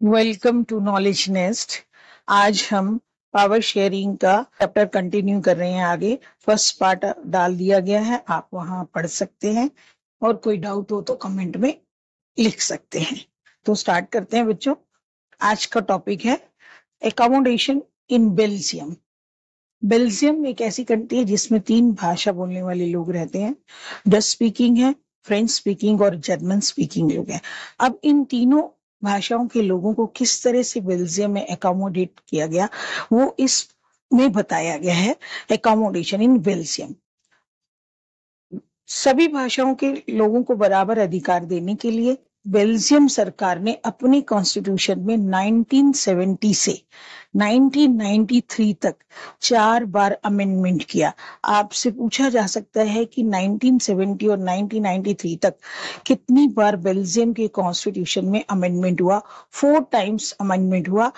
Welcome to knowledge nest. आज हम power sharing का चैप्टर कंटिन्यू कर रहे हैं। आगे फर्स्ट पार्ट डाल दिया गया है, आप वहां पढ़ सकते हैं और कोई डाउट हो तो कमेंट में लिख सकते हैं। तो स्टार्ट करते हैं बच्चों। आज का टॉपिक है एकोमोडेशन इन बेल्जियम। बेल्जियम एक ऐसी कंट्री है जिसमें 3 भाषा बोलने वाले लोग रहते हैं। डच स्पीकिंग है, फ्रेंच स्पीकिंग और जर्मन स्पीकिंग लोग हैं। अब इन तीनों भाषाओं के लोगों को किस तरह से बेल्जियम में एकोमोडेट किया गया वो इस में बताया गया है। Accommodation in Belgium. सभी भाषाओं के लोगों को बराबर अधिकार देने के लिए बेल्जियम सरकार ने अपने कॉन्स्टिट्यूशन में 1970 से 1993 तक 4 बार अमेंडमेंट किया। आपसे पूछा जा सकता है कि 1970 और 1993 तक कितनी बार बेल्जियम के कॉन्स्टिट्यूशन में अमेंडमेंट हुआ। 4 टाइम्स अमेंडमेंट हुआ,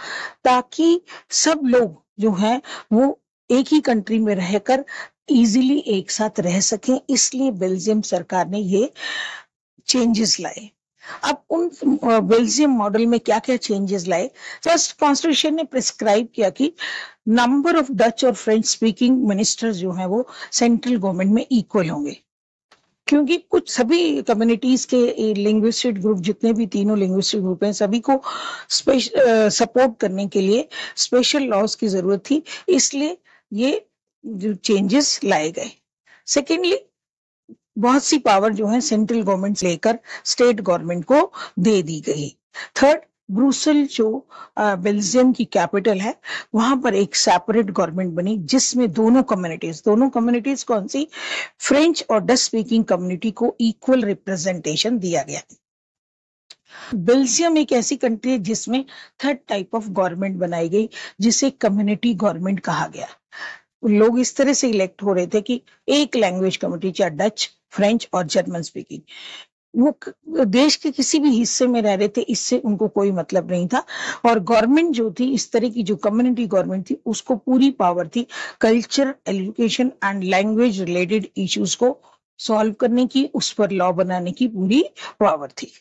ताकि सब लोग जो है वो एक ही कंट्री में रहकर इजीली एक साथ रह सकें। इसलिए बेल्जियम सरकार ने ये चेंजेस लाए। अब उन बेल्जियम मॉडल में क्या क्या चेंजेस लाए। फर्स्ट, कॉन्स्टिट्यूशन ने प्रिस्क्राइब किया कि नंबर ऑफ डच और फ्रेंच स्पीकिंग मिनिस्टर्स जो हैं वो सेंट्रल गवर्नमेंट में इक्वल होंगे, क्योंकि कुछ सभी कम्युनिटीज के लिंग्विस्टिक ग्रुप, जितने भी तीनों लिंग्विस्टिक ग्रुप हैं, सभी को सपोर्ट करने के लिए स्पेशल लॉज की जरूरत थी। इसलिए ये जो चेंजेस लाए गए। सेकेंडली, बहुत सी पावर जो है सेंट्रल गवर्नमेंट से लेकर स्टेट गवर्नमेंट को दे दी गई। थर्ड, ब्रुसेल जो बेल्जियम की कैपिटल है, वहां पर एक सेपरेट गवर्नमेंट बनी जिसमें दोनों कम्युनिटीज कौन सी, फ्रेंच और डच स्पीकिंग कम्युनिटी को इक्वल रिप्रेजेंटेशन दिया गया। बेल्जियम एक ऐसी कंट्री है जिसमें थर्ड टाइप ऑफ गवर्नमेंट बनाई गई, जिसे कम्युनिटी गवर्नमेंट कहा गया। लोग इस तरह से इलेक्ट हो रहे थे कि एक लैंग्वेज कम्युनिटी, चाहे डच, फ्रेंच और जर्मन स्पीकिंग, वो देश के किसी भी हिस्से में रह रहे थे, इससे उनको कोई मतलब नहीं था। और गवर्नमेंट जो थी, इस तरह की जो कम्युनिटी गवर्नमेंट थी, उसको पूरी पावर थी culture, education and language related issues को सॉल्व करने की, उस पर लॉ बनाने की पूरी पावर थी।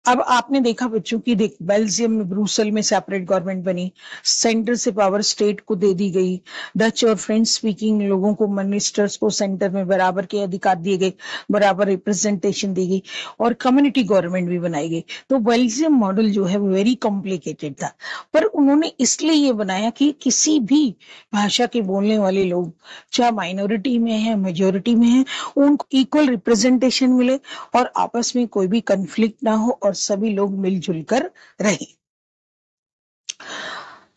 अब आपने देखा बच्चों की, देख बेल्जियम में ब्रुसेल में सेपरेट गवर्नमेंट बनी, सेंटर से पावर स्टेट को दे दी गई, डच और फ्रेंच स्पीकिंग लोगों को, मिनिस्टर्स को सेंटर में बराबर के अधिकार दिए गए, बराबर रिप्रेजेंटेशन दी गई और कम्युनिटी गवर्नमेंट भी बनाई गई। तो बेल्जियम मॉडल जो है वो वेरी कॉम्प्लिकेटेड था, पर उन्होंने इसलिए ये बनाया कि किसी भी भाषा के बोलने वाले लोग, चाहे माइनॉरिटी में है मेजोरिटी में है, उनको इक्वल रिप्रेजेंटेशन मिले और आपस में कोई भी कंफ्लिक्ट ना हो और सभी लोग मिलजुल कर रहे।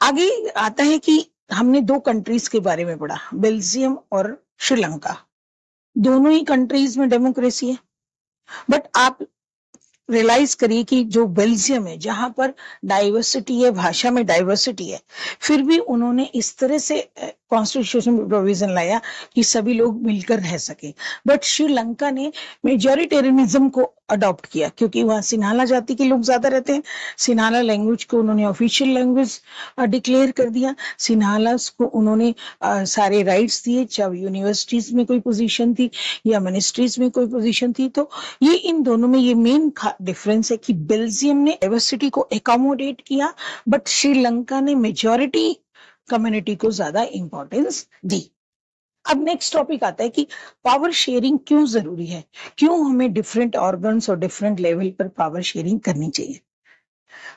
आगे आता है कि हमने 2 कंट्रीज के बारे में पढ़ा, बेल्जियम और श्रीलंका। दोनों ही कंट्रीज में डेमोक्रेसी है, बट आप रियलाइज करिए कि जो बेल्जियम है, जहां पर डाइवर्सिटी है, भाषा में डाइवर्सिटी है, फिर भी उन्होंने इस तरह से कॉन्स्टिट्यूशन में प्रोविजन लाया कि सभी लोग मिलकर रह सके। बट श्रीलंका ने मेजॉरिटेरियनिज्म को अडॉप्ट किया, क्योंकि वहां सिन्हाला जाति के लोग ज्यादा रहते हैं। सिन्हाला लैंग्वेज को उन्होंने ऑफिशियल लैंग्वेज डिक्लेयर कर दिया। सिन्हाला को उन्होंने सारे राइट्स दिए, चाहे यूनिवर्सिटीज में कोई पोजीशन थी या मिनिस्ट्रीज में कोई पोजीशन थी। तो ये इन दोनों में ये मेन डिफरेंस है कि बेल्जियम ने डाइवर्सिटी को एकोमोडेट किया, बट श्रीलंका ने मेजॉरिटी कम्युनिटी को ज्यादा इंपॉर्टेंस दी। अब नेक्स्ट टॉपिक आता है कि पावर शेयरिंग क्यों जरूरी है, क्यों हमें डिफरेंट ऑर्गन्स और डिफरेंट लेवल पर पावर शेयरिंग करनी चाहिए।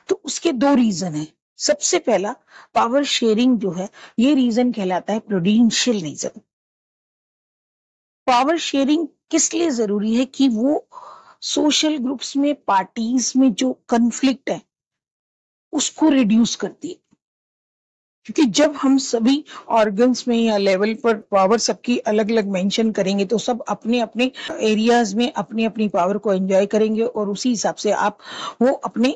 तो उसके 2 रीजन है। सबसे पहला, पावर शेयरिंग जो है ये रीजन कहलाता है प्रूडेंशियल रीजन। पावर शेयरिंग किस लिए जरूरी है कि वो सोशल ग्रुप्स में, पार्टीज में जो कन्फ्लिक्ट है उसको रिड्यूस करती है। क्योंकि जब हम सभी ऑर्गन्स में या लेवल पर पावर सबकी अलग अलग मेंशन करेंगे, तो सब अपने अपने एरियाज में अपनी अपनी पावर को एंजॉय करेंगे और उसी हिसाब से आप वो अपने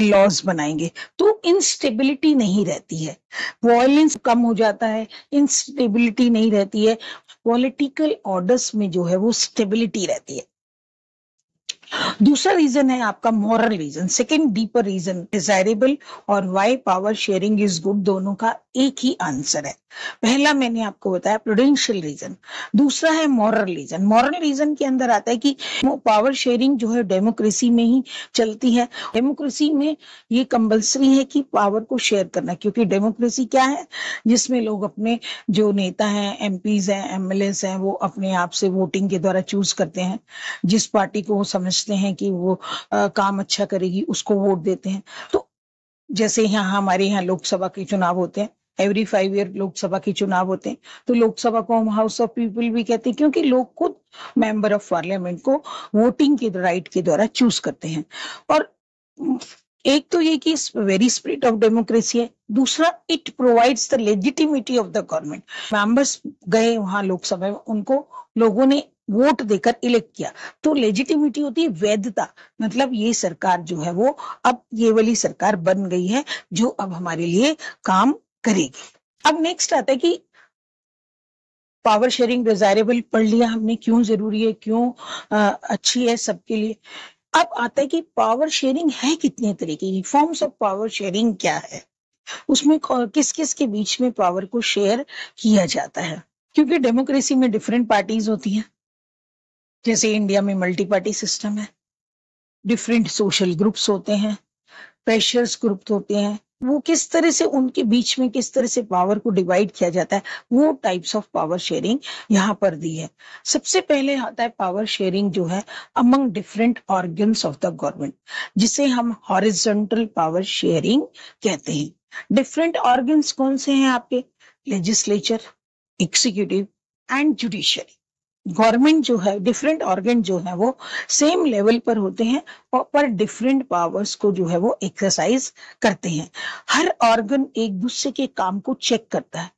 लॉज बनाएंगे। तो इंस्टेबिलिटी नहीं रहती है, वायलेंस कम हो जाता है, इंस्टेबिलिटी नहीं रहती है, पॉलिटिकल ऑर्डर्स में जो है वो स्टेबिलिटी रहती है। दूसरा रीजन है आपका moral reason, second deeper reason desirable और why power sharing is good, दोनों का एक ही आंसर है। पहला मैंने आपको बताया प्रूडेंशियल रीजन, दूसरा है मॉरल रीजन। मॉरल रीजन के अंदर आता है कि पावर शेयरिंग जो है डेमोक्रेसी में ही चलती है। डेमोक्रेसी में ये कंपल्सरी है कि पावर को शेयर करना, क्योंकि डेमोक्रेसी क्या है, जिसमें लोग अपने जो नेता हैं, एमपीज हैं, एमएलएस हैं, वो अपने आप से वोटिंग के द्वारा चूज करते हैं। जिस पार्टी को वो समझते हैं कि वो काम अच्छा करेगी उसको वोट देते हैं। तो जैसे यहाँ हमारे यहाँ लोकसभा के चुनाव होते हैं, एवरी 5 ईयर लोकसभा के चुनाव होते हैं, तो लोकसभा को हम हाउस ऑफ पीपल भी कहते हैं, क्योंकि लोग खुद मेंबर ऑफ पार्लियामेंट को वोटिंग के राइट के द्वारा चूज करते हैं। और एक तो ये कि वेरी स्पिरिट ऑफ डेमोक्रेसी है, दूसरा it provides the legitimacy of the government. Members गए वहां लोकसभा में, उनको लोगों ने वोट देकर इलेक्ट किया, तो लेजिटिमिटी होती है वैधता, मतलब ये सरकार जो है वो अब ये वाली सरकार बन गई है जो अब हमारे लिए काम करेगी। अब नेक्स्ट आता है कि पावर शेयरिंग डिजायरेबल पढ़ लिया हमने, क्यों जरूरी है, क्यों अच्छी है सबके लिए। अब आता है कि पावर शेयरिंग है कितने तरीके की, फॉर्म्स ऑफ पावर शेयरिंग क्या है, उसमें किस किस के बीच में पावर को शेयर किया जाता है। क्योंकि डेमोक्रेसी में डिफरेंट पार्टीज होती हैं, जैसे इंडिया में मल्टी पार्टी सिस्टम है, डिफरेंट सोशल ग्रुप्स होते हैं, प्रेशर्स ग्रुप होते हैं, वो किस तरह से उनके बीच में किस तरह से पावर को डिवाइड किया जाता है, वो टाइप्स ऑफ पावर शेयरिंग यहाँ पर दी है। सबसे पहले आता है पावर शेयरिंग जो है among different organs of the government, जिसे हम हॉरिजॉन्टल पावर शेयरिंग कहते हैं। डिफरेंट ऑर्गन्स कौन से हैं आपके, legislature, executive and judiciary. Government जो है, डिफरेंट ऑर्गन जो है वो सेम लेवल पर होते हैं और पर डिफरेंट पावर्स को जो है वो एक्सरसाइज करते हैं। हर ऑर्गन एक दूसरे के काम को चेक करता है,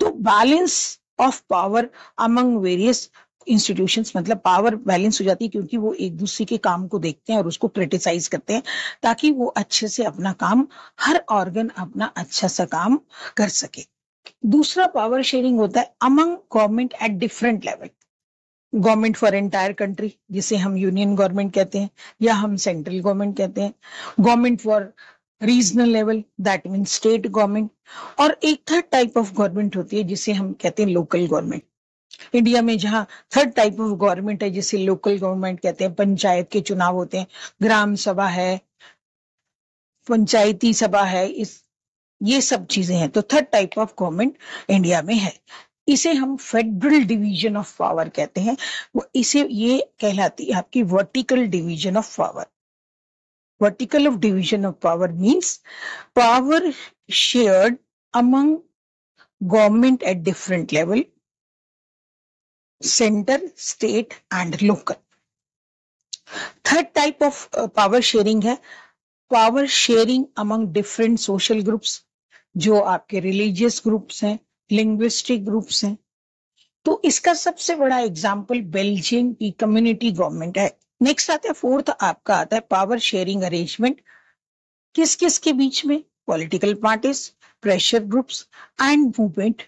तो balance of power among various institutions, मतलब पावर बैलेंस हो जाती है, क्योंकि वो एक दूसरे के काम को देखते हैं और उसको क्रिटिसाइज करते हैं, ताकि वो अच्छे से अपना काम, हर ऑर्गन अपना अच्छा सा काम कर सके। दूसरा पावर शेयरिंग होता है among government at different level. Government for entire country, जिसे हम यूनियन गवर्नमेंट कहते हैं या हम सेंट्रल गवर्नमेंट कहते हैं। Government for regional level, that mean state government. और एक थर्ड टाइप ऑफ गवर्नमेंट होती है जिसे हम कहते हैं लोकल गवर्नमेंट। इंडिया में जहां थर्ड टाइप ऑफ गवर्नमेंट है जिसे लोकल गवर्नमेंट कहते हैं, पंचायत के चुनाव होते हैं, ग्राम सभा है, पंचायती सभा है, ये सब चीजें हैं। तो third type of government India में है, इसे हम फेडरल डिवीजन ऑफ पावर कहते हैं। वो इसे ये कहलाती है आपकी vertical division of power. Vertical of division of power means power shared among government at different level, centre, state and local. Third type of power sharing है power sharing among different social groups, जो आपके religious groups हैं, linguistic groups हैं। तो इसका सबसे बड़ा example Belgium की कम्युनिटी गवर्नमेंट है। नेक्स्ट आता है फोर्थ, आपका आता है पावर शेयरिंग अरेंजमेंट। किस किस के बीच में, political parties, pressure groups and movement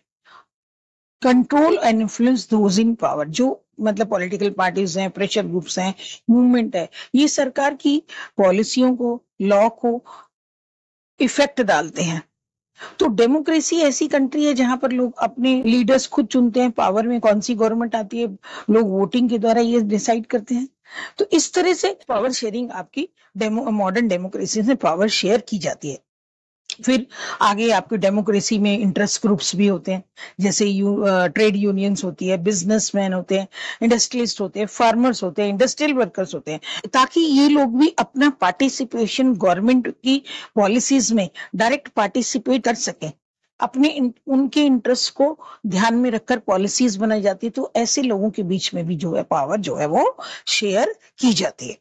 control and influence those in power. जो मतलब पॉलिटिकल पार्टीज हैं, प्रेशर ग्रुप्स हैं, मूवमेंट है, ये सरकार की पॉलिसियों को, लॉ को इफेक्ट डालते हैं। तो डेमोक्रेसी ऐसी कंट्री है जहां पर लोग अपने लीडर्स खुद चुनते हैं, पावर में कौन सी गवर्नमेंट आती है लोग वोटिंग के द्वारा ये डिसाइड करते हैं। तो इस तरह से पावर शेयरिंग आपकी मॉडर्न डेमोक्रेसी में पावर शेयर की जाती है। फिर आगे आपकी डेमोक्रेसी में इंटरेस्ट ग्रुप्स भी होते हैं, जैसे ट्रेड यूनियंस होती है, बिजनेसमैन होते हैं, इंडस्ट्रियलिस्ट होते हैं, फार्मर्स होते हैं, इंडस्ट्रियल वर्कर्स होते हैं, ताकि ये लोग भी अपना पार्टिसिपेशन गवर्नमेंट की पॉलिसीज में डायरेक्ट पार्टिसिपेट कर सकें। उनके इंटरेस्ट को ध्यान में रखकर पॉलिसीज बनाई जाती है। तो ऐसे लोगों के बीच में भी जो है पावर जो है वो शेयर की जाती है।